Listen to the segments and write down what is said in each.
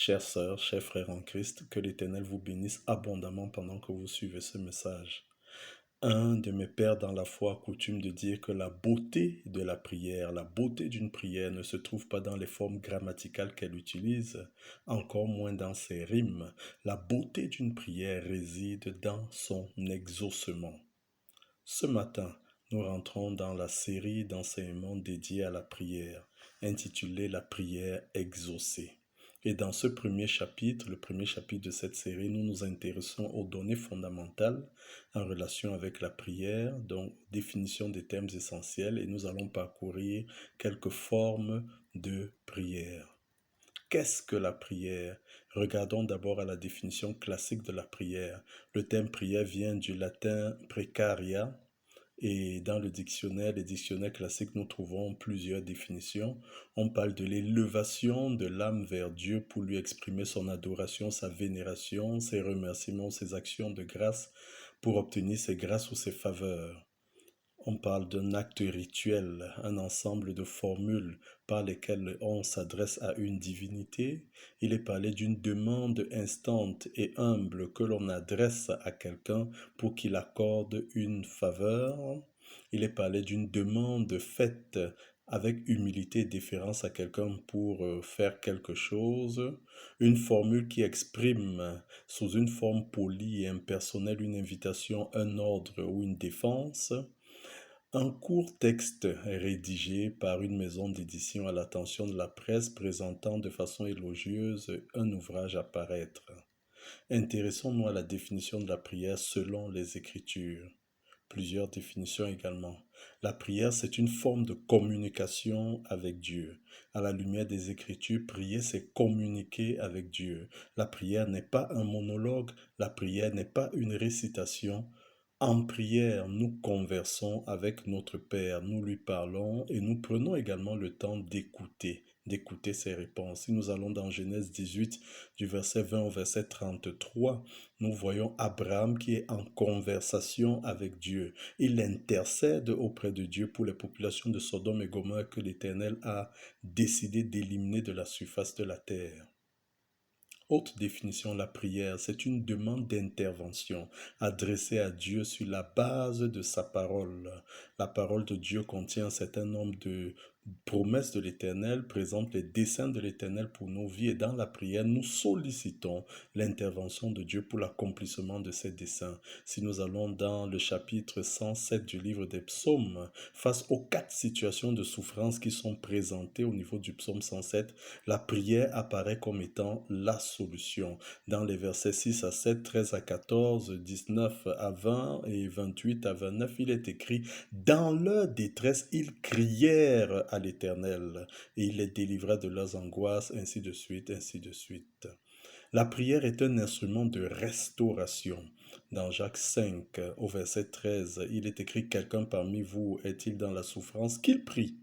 Chères sœurs, chers frères en Christ, que l'Éternel vous bénisse abondamment pendant que vous suivez ce message. Un de mes pères dans la foi a coutume de dire que la beauté de la prière, la beauté d'une prière ne se trouve pas dans les formes grammaticales qu'elle utilise, encore moins dans ses rimes. La beauté d'une prière réside dans son exaucement. Ce matin, nous rentrons dans la série d'enseignements dédiés à la prière, intitulée La prière exaucée. Et dans ce premier chapitre, le premier chapitre de cette série, nous nous intéressons aux données fondamentales en relation avec la prière, donc définition des thèmes essentiels, et nous allons parcourir quelques formes de prière. Qu'est-ce que la prière? Regardons d'abord à la définition classique de la prière. Le terme prière vient du latin precaria, et dans le dictionnaire, les dictionnaires classiques, nous trouvons plusieurs définitions. On parle de l'élévation de l'âme vers Dieu pour lui exprimer son adoration, sa vénération, ses remerciements, ses actions de grâce pour obtenir ses grâces ou ses faveurs. On parle d'un acte rituel, un ensemble de formules par lesquelles on s'adresse à une divinité. Il est parlé d'une demande instante et humble que l'on adresse à quelqu'un pour qu'il accorde une faveur. Il est parlé d'une demande faite avec humilité et déférence à quelqu'un pour faire quelque chose. Une formule qui exprime sous une forme polie et impersonnelle une invitation, un ordre ou une défense. Un court texte rédigé par une maison d'édition à l'attention de la presse présentant de façon élogieuse un ouvrage à paraître. Intéressons-nous à la définition de la prière selon les Écritures. Plusieurs définitions également. La prière, c'est une forme de communication avec Dieu. À la lumière des Écritures, prier, c'est communiquer avec Dieu. La prière n'est pas un monologue, la prière n'est pas une récitation. En prière, nous conversons avec notre Père, nous lui parlons et nous prenons également le temps d'écouter ses réponses. Si nous allons dans Genèse 18, du verset 20 au verset 33, nous voyons Abraham qui est en conversation avec Dieu. Il intercède auprès de Dieu pour les populations de Sodome et Gomorrhe que l'Éternel a décidé d'éliminer de la surface de la terre. Autre définition, la prière, c'est une demande d'intervention adressée à Dieu sur la base de sa parole. La parole de Dieu contient un certain nombre de promesses de l'Éternel, présente les desseins de l'Éternel pour nos vies et dans la prière, nous sollicitons l'intervention de Dieu pour l'accomplissement de ces desseins. Si nous allons dans le chapitre 107 du livre des psaumes, face aux 4 situations de souffrance qui sont présentées au niveau du psaume 107, la prière apparaît comme étant la solution. Dans les versets 6 à 7, 13 à 14, 19 à 20 et 28 à 29, il est écrit « Dans leur détresse, ils crièrent à l'Éternel et il les délivra de leurs angoisses, ainsi de suite, ainsi de suite. » La prière est un instrument de restauration. Dans Jacques 5, au verset 13, il est écrit « Quelqu'un parmi vous est-il dans la souffrance? Qu'il prie !»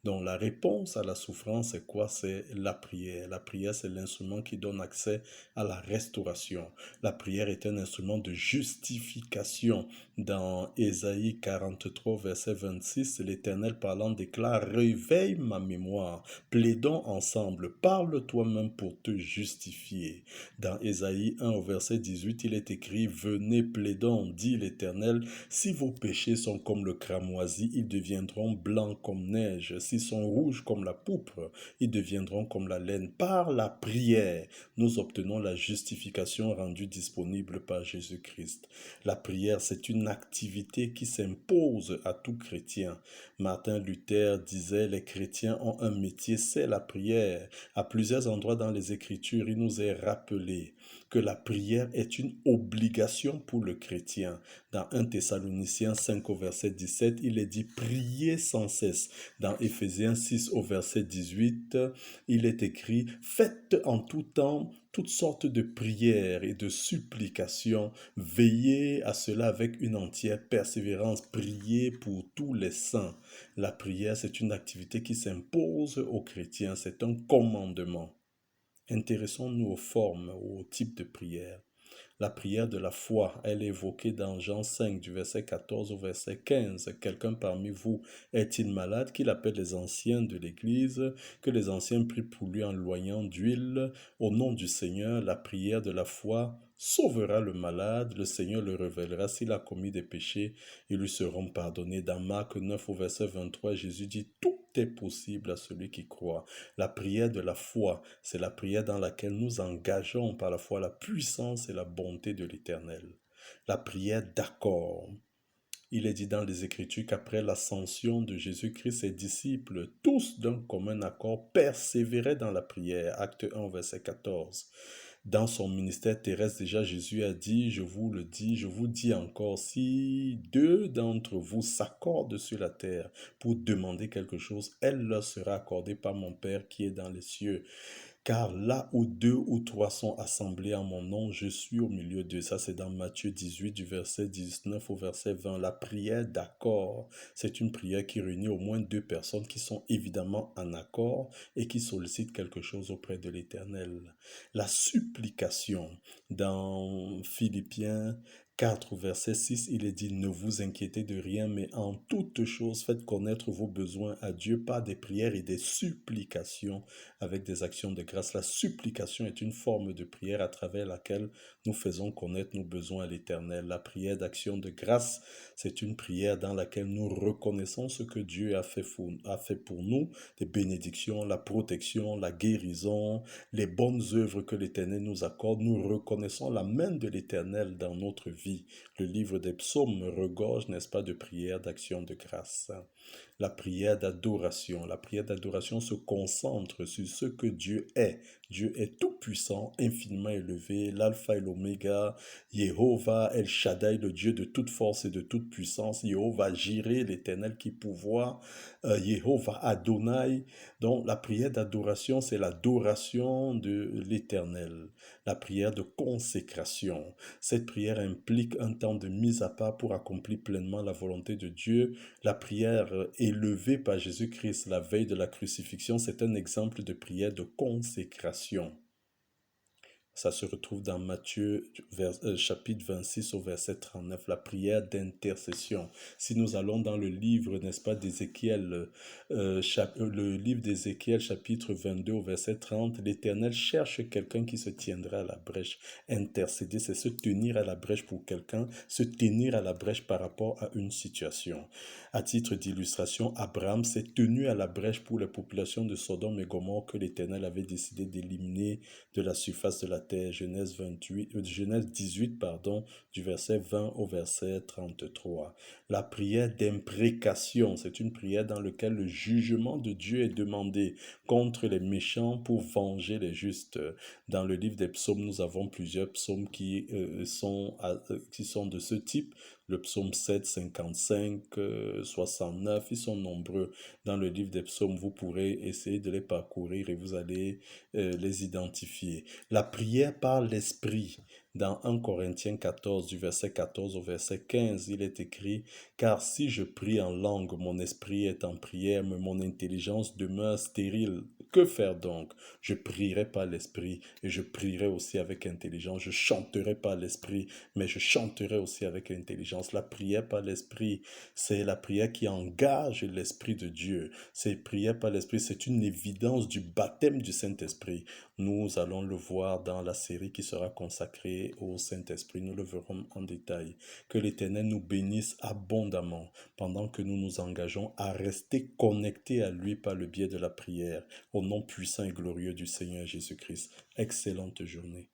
Donc la réponse à la souffrance, c'est quoi? C'est la prière. La prière, c'est l'instrument qui donne accès à la restauration. La prière est un instrument de justification. Dans Ésaïe 43, verset 26, l'Éternel parlant déclare « Réveille ma mémoire, plaidons ensemble, parle toi-même pour te justifier. » Dans Ésaïe 1, au verset 18, il est écrit « Venez, plaidons, dit l'Éternel, si vos péchés sont comme le cramoisi, ils deviendront blancs comme neige. S'ils sont rouges comme la pourpre, ils deviendront comme la laine. » Par la prière, nous obtenons la justification rendue disponible par Jésus-Christ. La prière, c'est une activité qui s'impose à tout chrétien. Martin Luther disait, les chrétiens ont un métier, c'est la prière. À plusieurs endroits dans les Écritures, il nous est rappelé que la prière est une obligation pour le chrétien. Dans 1 Thessaloniciens 5 au verset 17, il est dit « Priez sans cesse ». Dans Éphésiens 6 au verset 18, il est écrit « Faites en tout temps toutes sortes de prières et de supplications. Veillez à cela avec une entière persévérance. Priez pour tous les saints. » La prière, c'est une activité qui s'impose aux chrétiens. C'est un commandement. Intéressons-nous aux formes, aux types de prières. La prière de la foi, elle est évoquée dans Jean 5, du verset 14 au verset 15. Quelqu'un parmi vous est-il malade, qu'il appelle les anciens de l'Église, que les anciens prient pour lui en loignant d'huile. Au nom du Seigneur, la prière de la foi sauvera le malade, le Seigneur le révélera s'il a commis des péchés, ils lui seront pardonnés. Dans Marc 9 au verset 23, Jésus dit « Tout est possible à celui qui croit ». La prière de la foi, c'est la prière dans laquelle nous engageons par la foi la puissance et la bonté de l'Éternel. La prière d'accord. Il est dit dans les Écritures qu'après l'ascension de Jésus-Christ, ses disciples, tous d'un commun accord, persévéraient dans la prière. Acte 1, verset 14. Dans son ministère terrestre, déjà, Jésus a dit, je vous le dis, je vous dis encore, si deux d'entre vous s'accordent sur la terre pour demander quelque chose, elle leur sera accordée par mon Père qui est dans les cieux. Car là où deux ou trois sont assemblés en mon nom, je suis au milieu d'eux. Ça, c'est dans Matthieu 18, du verset 19 au verset 20. La prière d'accord, c'est une prière qui réunit au moins deux personnes qui sont évidemment en accord et qui sollicitent quelque chose auprès de l'Éternel. La supplication, dans Philippiens 4, verset 6, il est dit, ne vous inquiétez de rien, mais en toute chose, faites connaître vos besoins à Dieu par des prières et des supplications avec des actions de grâce. La supplication est une forme de prière à travers laquelle nous faisons connaître nos besoins à l'Éternel. La prière d'action de grâce, c'est une prière dans laquelle nous reconnaissons ce que Dieu a fait pour nous, les bénédictions, la protection, la guérison, les bonnes œuvres que l'Éternel nous accorde. Nous reconnaissons la main de l'Éternel dans notre vie. Le livre des psaumes regorge, n'est-ce pas, de prières d'action de grâce. La prière d'adoration. La prière d'adoration se concentre sur ce que Dieu est. Dieu est tout-puissant, infiniment élevé, l'alpha et l'oméga, Jéhovah El Shaddai, le Dieu de toute force et de toute puissance, Jéhovah Jireh, l'éternel qui pourvoit, Jéhovah Adonai. Donc la prière d'adoration, c'est l'adoration de l'éternel. La prière de consécration. Cette prière implique un temps de mise à part pour accomplir pleinement la volonté de Dieu. La prière élevée par Jésus-Christ la veille de la crucifixion, c'est un exemple de prière de consécration. Ça se retrouve dans Matthieu chapitre 26 au verset 39, la prière d'intercession. Si nous allons dans le livre, n'est-ce pas, d'Ézéchiel, le livre d'Ézéchiel chapitre 22 au verset 30, l'Éternel cherche quelqu'un qui se tiendra à la brèche. Intercéder, c'est se tenir à la brèche pour quelqu'un, se tenir à la brèche par rapport à une situation. À titre d'illustration, Abraham s'est tenu à la brèche pour les populations de Sodome et Gomorrhe que l'Éternel avait décidé d'éliminer de la surface de la terre. Genèse 18, du verset 20 au verset 33. La prière d'imprécation, c'est une prière dans laquelle le jugement de Dieu est demandé contre les méchants pour venger les justes. Dans le livre des psaumes, nous avons plusieurs psaumes qui sont de ce type. Le psaume 7, 55, 69, ils sont nombreux. Dans le livre des psaumes, vous pourrez essayer de les parcourir et vous allez les identifier. La prière par l'esprit. Dans 1 Corinthiens 14, du verset 14 au verset 15, il est écrit « Car si je prie en langue, mon esprit est en prière, mais mon intelligence demeure stérile. Que faire donc? Je prierai par l'esprit et je prierai aussi avec intelligence. Je chanterai par l'esprit, mais je chanterai aussi avec intelligence. » La prière par l'esprit, c'est la prière qui engage l'esprit de Dieu. Cette prière par l'esprit, c'est une évidence du baptême du Saint-Esprit. Nous allons le voir dans la série qui sera consacrée au Saint-Esprit. Nous le verrons en détail. Que l'Éternel nous bénisse abondamment pendant que nous nous engageons à rester connectés à lui par le biais de la prière. Au nom puissant et glorieux du Seigneur Jésus-Christ. Excellente journée.